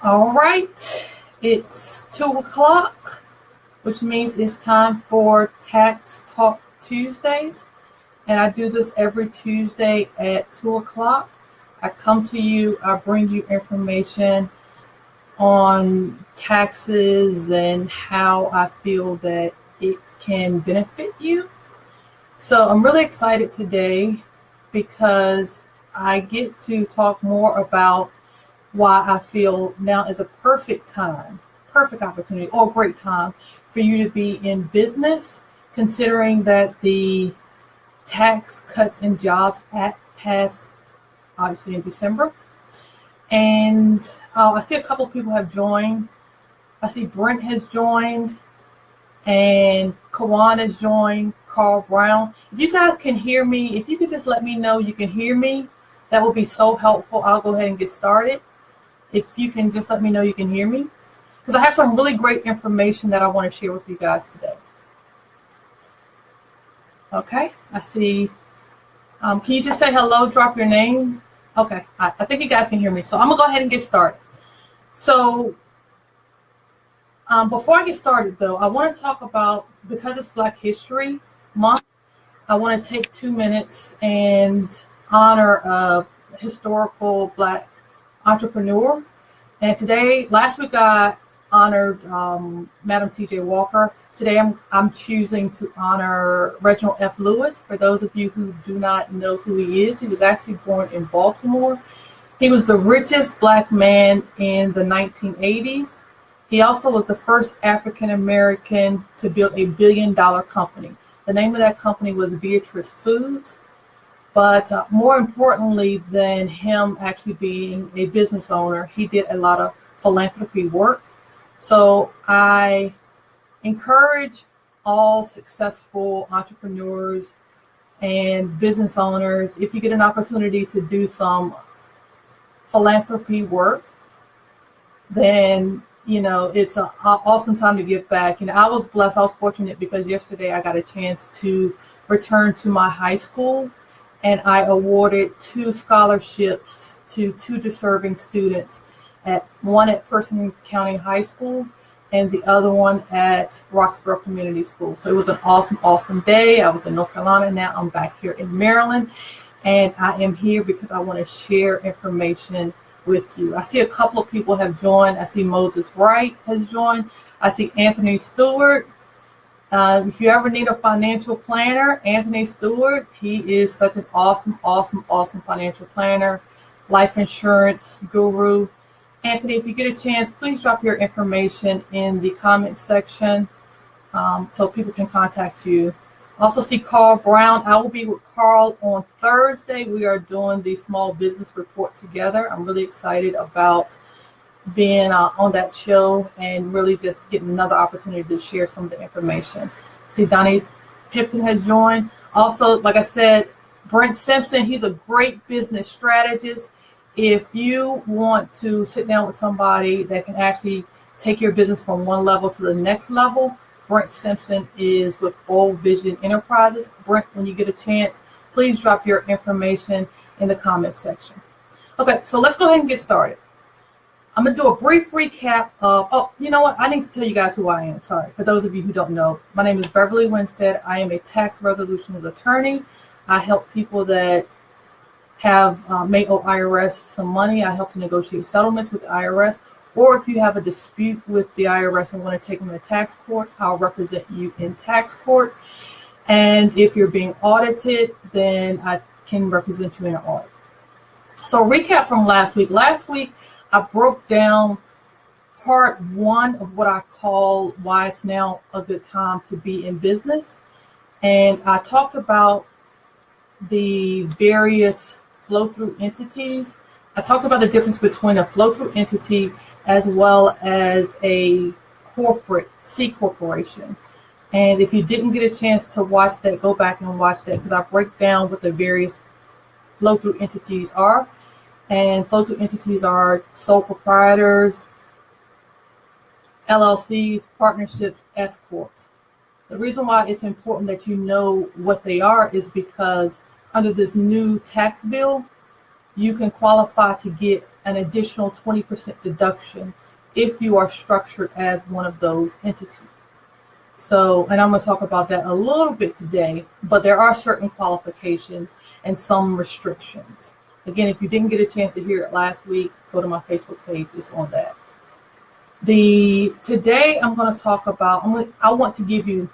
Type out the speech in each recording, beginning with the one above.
All right, it's 2 o'clock, which means it's time for Tax Talk Tuesdays. And I do this every Tuesday at 2 o'clock. I come to you, I bring you information on taxes and how I feel that it can benefit you. So I'm really excited today because I get to talk more about why I feel now is a perfect time, perfect opportunity, or great time for you to be in business, considering that the Tax Cuts and Jobs Act passed obviously in December. And I see a couple of people have joined. I see Brent has joined and Kawan has joined, Carl Brown. If you guys can hear me, if you could just let me know you can hear me, that would be so helpful. I'll go ahead and get started. If you can just let me know you can hear me, because I have some really great information that I want to share with you guys today. Okay, I see. Can you just say hello, drop your name? Okay, I think you guys can hear me. So I'm going to go ahead and get started. So before I get started, though, I want to talk about, because it's Black History Month, I want to take 2 minutes and honor a historical Black entrepreneur. And last week I honored Madam C.J. Walker. Today I'm choosing to honor Reginald F. Lewis. For those of you who do not know who he is, he was actually born in Baltimore. He was the richest Black man in the 1980s. He also was the first African American to build a billion-dollar company. The name of that company was Beatrice Foods. But more importantly than him actually being a business owner, he did a lot of philanthropy work. So I encourage all successful entrepreneurs and business owners, if you get an opportunity to do some philanthropy work, then it's an awesome time to give back. I was blessed, I was fortunate, because yesterday I got a chance to return to my high school, and I awarded 2 scholarships to 2 deserving students, one at Person County High School and the other one at Roxborough Community School. So it was an awesome day. I was in North Carolina. Now I'm back here in Maryland, and I am here because I want to share information with you. I see a couple of people have joined. I see Moses Wright has joined. I see Anthony Stewart. If you ever need a financial planner, Anthony Stewart, he is such an awesome financial planner, life insurance guru. Anthony, if you get a chance, please drop your information in the comment section so people can contact you. Also see Carl Brown. I will be with Carl on Thursday. We are doing the small business report together. I'm really excited about being on that show and really just getting another opportunity to share some of the information. See, Donnie Pippin has joined. Also, like I said, Brent Simpson, he's a great business strategist. If you want to sit down with somebody that can actually take your business from one level to the next level, Brent Simpson is with Old Vision Enterprises. Brent, when you get a chance, please drop your information in the comments section. Okay, so let's go ahead and get started. I'm going to do a brief recap of, you know what? I need to tell you guys who I am. Sorry. For those of you who don't know, my name is Beverly Winstead. I am a tax resolutions attorney. I help people that have may owe IRS some money. I help to negotiate settlements with the IRS. Or if you have a dispute with the IRS and want to take them to tax court, I'll represent you in tax court. And if you're being audited, then I can represent you in an audit. So recap from last week. Last week, I broke down part 1 of what I call why it's now a good time to be in business. And I talked about the various flow-through entities. I talked about the difference between a flow-through entity as well as a corporate C corporation. And if you didn't get a chance to watch that, go back and watch that, because I break down what the various flow-through entities are. And flow-through entities are sole proprietors, LLCs, partnerships, S corps. The reason why it's important that you know what they are is because under this new tax bill, you can qualify to get an additional 20% deduction if you are structured as one of those entities. So, and I'm going to talk about that a little bit today, but there are certain qualifications and some restrictions. Again, if you didn't get a chance to hear it last week, go to my Facebook page. It's on that. Today I'm going to talk about, I want to give you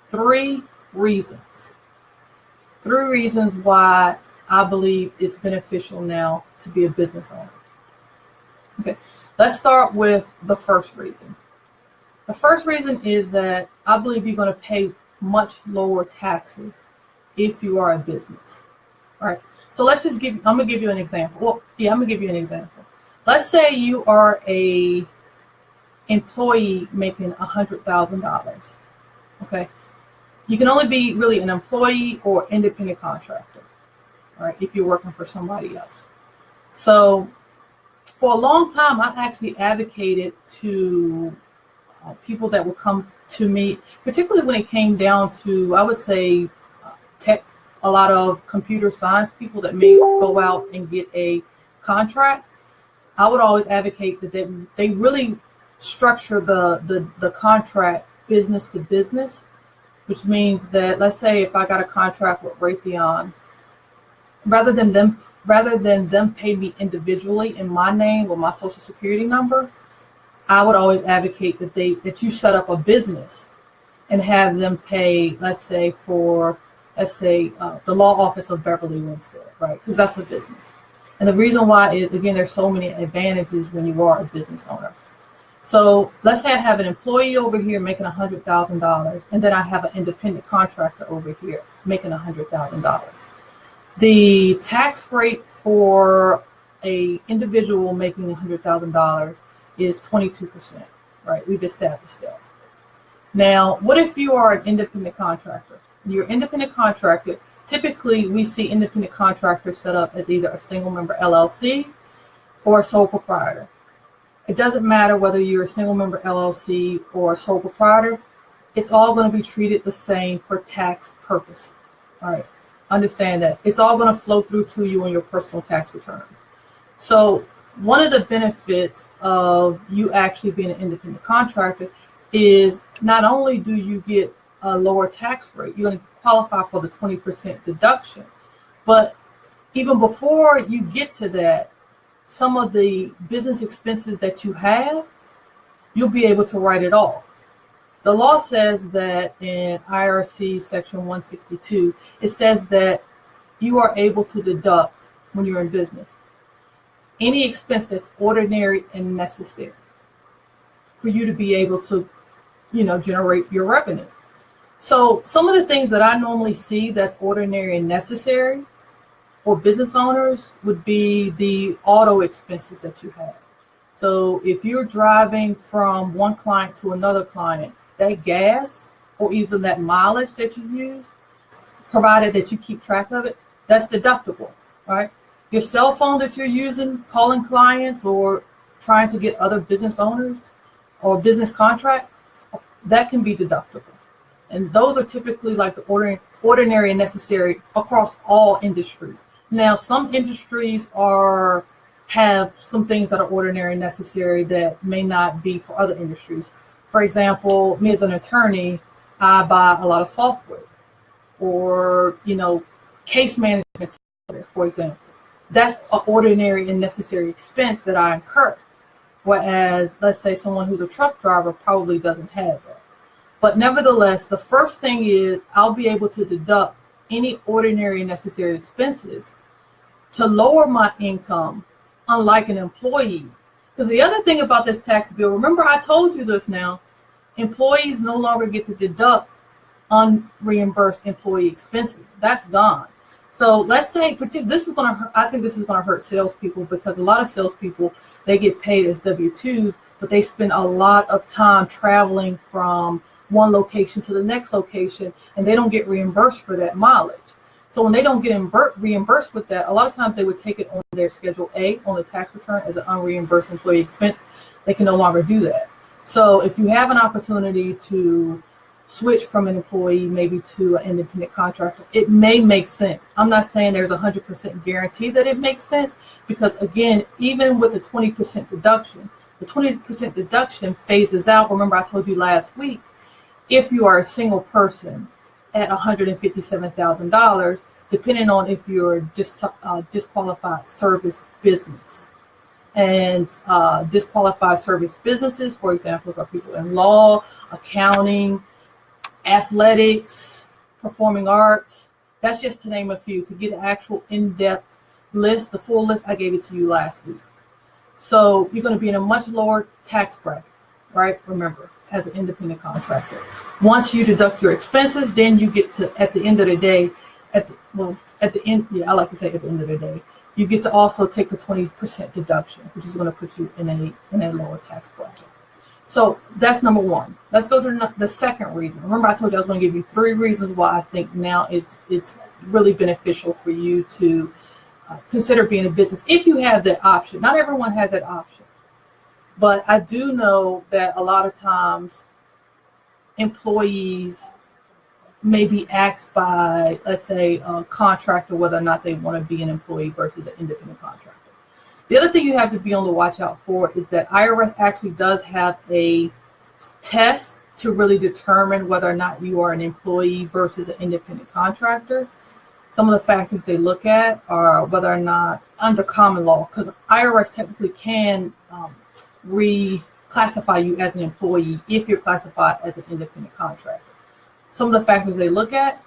three reasons why I believe it's beneficial now to be a business owner. Okay, let's start with the first reason. The first reason is that I believe you're going to pay much lower taxes if you are a business. All right. So I'm going to give you an example. I'm going to give you an example. Let's say you are a employee making $100,000. Okay. You can only be really an employee or independent contractor, all right, if you're working for somebody else. So for a long time, I actually advocated to people that would come to me, particularly when it came down to, I would say, tech, a lot of computer science people that may go out and get a contract. I would always advocate that they really structure the contract business to business, which means that, let's say if I got a contract with Raytheon, rather than them pay me individually in my name or my social security number, I would always advocate that you set up a business and have them pay, let's say the law office of Beverly Winstead, right? Because that's a business. And the reason why is, again, there's so many advantages when you are a business owner. So let's say I have an employee over here making $100,000, and then I have an independent contractor over here making $100,000. The tax rate for a individual making $100,000 is 22%, right? We've established that. Now, what if you are an independent contractor? You're an independent contractor. Typically, we see independent contractors set up as either a single member LLC or a sole proprietor. It doesn't matter whether you're a single member LLC or a sole proprietor. It's all going to be treated the same for tax purposes. All right. Understand that. It's all going to flow through to you on your personal tax return. So one of the benefits of you actually being an independent contractor is not only do you get a lower tax rate, you're going to qualify for the 20% deduction, but even before you get to that, some of the business expenses that you have, you'll be able to write it off. The law says that in IRC section 162, it says that you are able to deduct, when you're in business, any expense that's ordinary and necessary for you to be able to, generate your revenue. So some of the things that I normally see that's ordinary and necessary for business owners would be the auto expenses that you have. So if you're driving from one client to another client, that gas or even that mileage that you use, provided that you keep track of it, that's deductible, right? Your cell phone that you're using, calling clients or trying to get other business owners or business contracts, that can be deductible. And those are typically like the ordinary and necessary across all industries. Now, some industries have some things that are ordinary and necessary that may not be for other industries. For example, me as an attorney, I buy a lot of software or, case management software, for example. That's an ordinary and necessary expense that I incur. Whereas, let's say someone who's a truck driver probably doesn't have that. But nevertheless, the first thing is I'll be able to deduct any ordinary and necessary expenses to lower my income, unlike an employee. Because the other thing about this tax bill, remember I told you this now, employees no longer get to deduct unreimbursed employee expenses. That's gone. So let's say I think this is going to hurt salespeople, because a lot of salespeople, they get paid as W-2s, but they spend a lot of time traveling from one location to the next location, and they don't get reimbursed for that mileage. So when they don't get reimbursed with that, a lot of times they would take it on their Schedule A on the tax return as an unreimbursed employee expense. They can no longer do that. So if you have an opportunity to switch from an employee maybe to an independent contractor, it may make sense. I'm not saying there's 100% guarantee that it makes sense, because again, even with the 20% deduction, the 20% deduction phases out. Remember, I told you last week, if you are a single person at $157,000, depending on if you're just disqualified service business. And disqualified service businesses, for example, are people in law, accounting, athletics, performing arts. That's just to name a few. To get an actual in-depth list, the full list, I gave it to you last week. So you're going to be in a much lower tax bracket, right? Remember, as an independent contractor. Once you deduct your expenses, then you get to, at the end of the day, I like to say at the end of the day, you get to also take the 20% deduction, which is going to put you in a lower tax bracket. So that's number one. Let's go to the second reason. Remember, I told you I was going to give you 3 reasons why I think now it's really beneficial for you to consider being a business if you have that option. Not everyone has that option, but I do know that a lot of times employees may be asked by, let's say, a contractor whether or not they want to be an employee versus an independent contractor. The other thing you have to be on the watch out for is that IRS actually does have a test to really determine whether or not you are an employee versus an independent contractor. Some of the factors they look at are whether or not, under common law, because IRS technically can reclassify you as an employee if you're classified as an independent contractor. Some of the factors they look at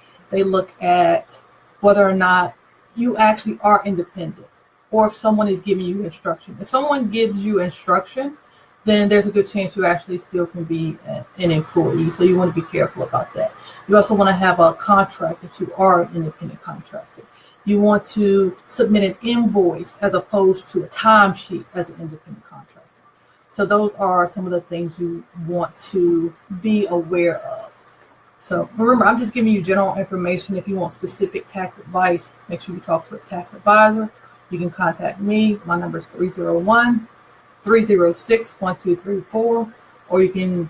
whether or not you actually are independent, or if someone is giving you instruction. If someone gives you instruction, then there's a good chance you actually still can be an employee. So you want to be careful about that. You also want to have a contract that you are an independent contractor. You want to submit an invoice as opposed to a timesheet as an independent contractor. So those are some of the things you want to be aware of. So remember, I'm just giving you general information. If you want specific tax advice, make sure you talk to a tax advisor. You can contact me. My number is 301-306-1234, or you can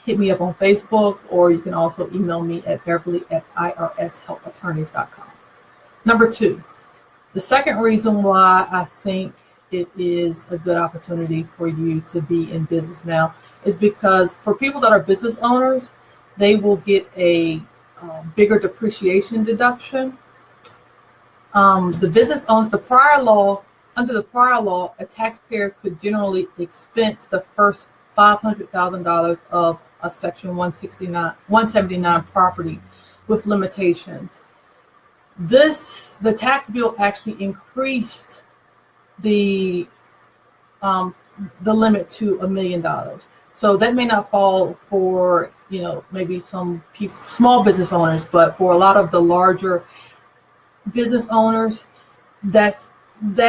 hit me up on Facebook, or you can also email me at beverly@irshelpattorneys.com. Number 2, the second reason why I think it is a good opportunity for you to be in business now is because for people that are business owners, they will get a bigger depreciation deduction. Under the prior law, a taxpayer could generally expense the first $500,000 of a Section 179 property with limitations. The tax bill actually increased the limit to $1 million. So that may not fall for, maybe some people, small business owners, but for a lot of the larger business owners, that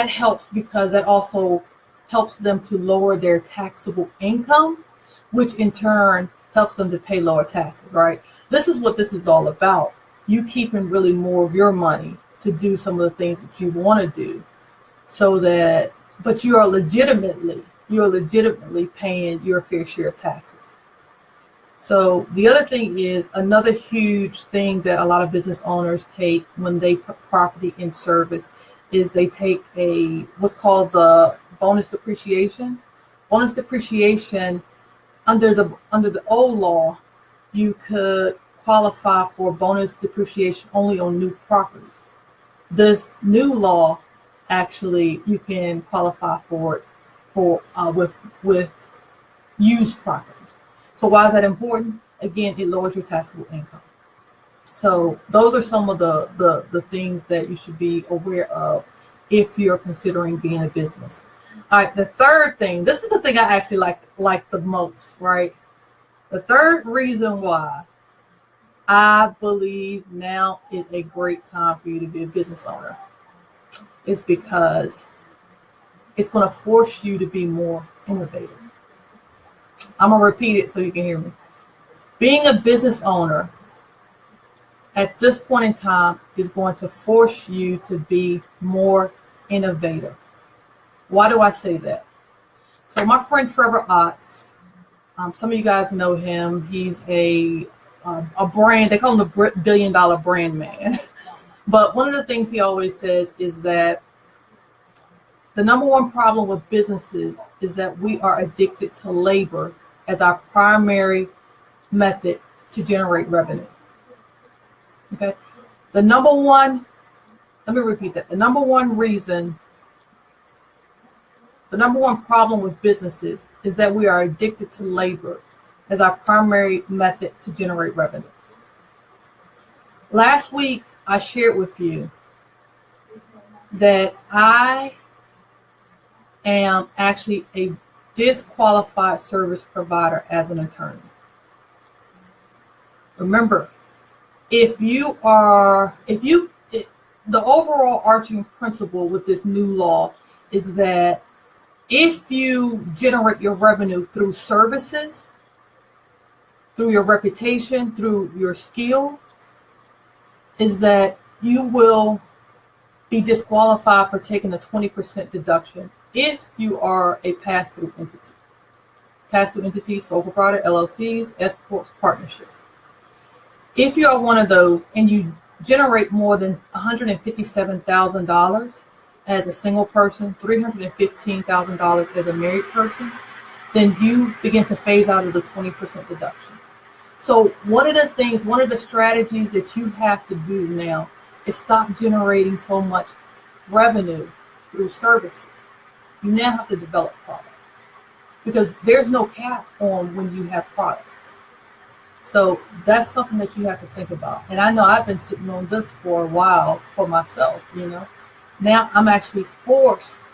helps, because that also helps them to lower their taxable income, which in turn helps them to pay lower taxes, right? This is what this is all about. You keeping really more of your money to do some of the things that you want to do, but you are legitimately paying your fair share of taxes. So the other thing is, another huge thing that a lot of business owners take when they put property in service is they take what's called the bonus depreciation. Bonus depreciation, under the old law, you could qualify for bonus depreciation only on new property. This new law, actually, you can qualify for it with used property. So why is that important? Again, it lowers your taxable income. So those are some of the things that you should be aware of if you're considering being a business. All right, the third thing, this is the thing I actually like the most, right? The third reason why I believe now is a great time for you to be a business owner is because it's going to force you to be more innovative. I'm going to repeat it so you can hear me. Being a business owner at this point in time is going to force you to be more innovative. Why do I say that? So my friend Trevor Otts, some of you guys know him. He's a a brand. They call him the billion-dollar brand man. But one of the things he always says is that the number one problem with businesses is that we are addicted to labor as our primary method to generate revenue. Okay. Let me repeat that. The number one problem with businesses is that we are addicted to labor as our primary method to generate revenue. Last week, I shared with you that I am actually a disqualified service provider as an attorney. Remember, the overall arching principle with this new law is that if you generate your revenue through services, through your reputation, through your skill, is that you will be disqualified for taking a 20% deduction if you are a pass-through entity. Pass-through entities, sole proprietor, LLCs, S corps, partnership. If you are one of those and you generate more than $157,000 as a single person, $315,000 as a married person, then you begin to phase out of the 20% deduction. So one of the strategies that you have to do now is stop generating so much revenue through services. You now have to develop products because there's no cap on when you have products. So that's something that you have to think about. And I know I've been sitting on this for a while for myself, Now I'm actually forced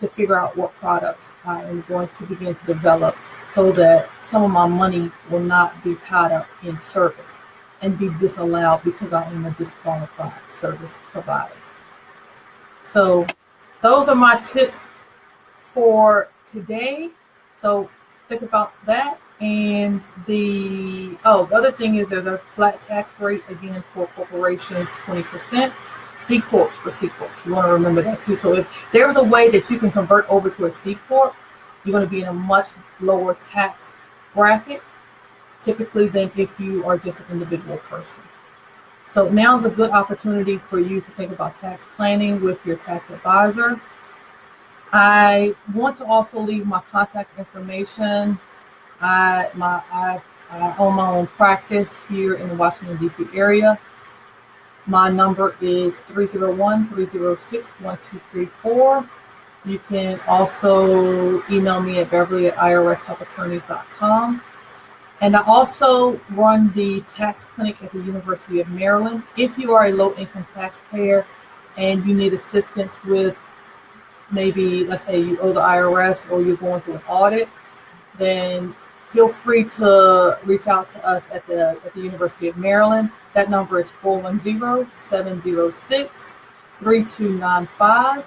to figure out what products I am going to begin to develop so that some of my money will not be tied up in service and be disallowed because I am a disqualified service provider. So those are my tips for today. So think about that. And the other thing is there's a flat tax rate again for corporations, 20%. C corps for C corps. You want to remember that too. So if there's a way that you can convert over to a C corp, you're going to be in a much lower tax bracket, typically than if you are just an individual person. So now is a good opportunity for you to think about tax planning with your tax advisor. I want to also leave my contact information. I own my own practice here in the Washington, D.C. area. My number is 301-306-1234. You can also email me at beverly@irshelpattorneys.com. And I also run the tax clinic at the University of Maryland. If you are a low-income taxpayer and you need assistance with maybe, let's say you owe the IRS or you're going through an audit, then feel free to reach out to us at the University of Maryland. That number is 410-706-3295.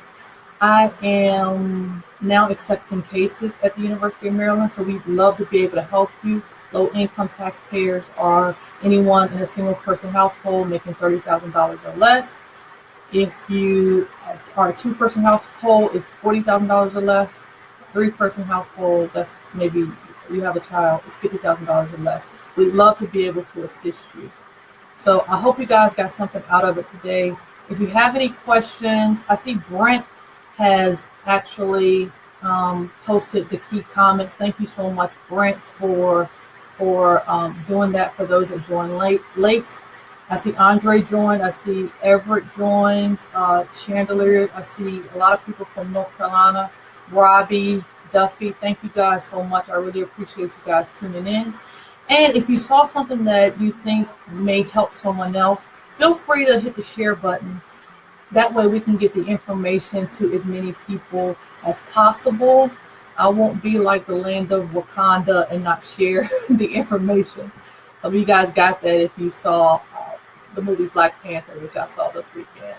I am now accepting cases at the University of Maryland, so we'd love to be able to help you. Low-income taxpayers are anyone in a single-person household making $30,000 or less. If you are a two-person household, it's $40,000 or less. Three-person household, that's maybe you have a child, it's $50,000 or less. We'd love to be able to assist you. So I hope you guys got something out of it today. If you have any questions, I see Brent has actually posted the key comments. Thank you so much, Brent, for doing that for those that joined late. I see Andre joined. I see Everett joined. Chandelier. I see a lot of people from North Carolina. Robbie, Duffy. Thank you guys so much. I really appreciate you guys tuning in. And if you saw something that you think may help someone else, feel free to hit the share button. That way we can get the information to as many people as possible. I won't be like the land of Wakanda and not share the information. Some of you guys got that if you saw the movie Black Panther, which I saw this weekend.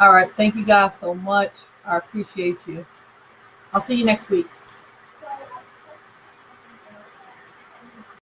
All right. Thank you guys so much. I appreciate you. I'll see you next week.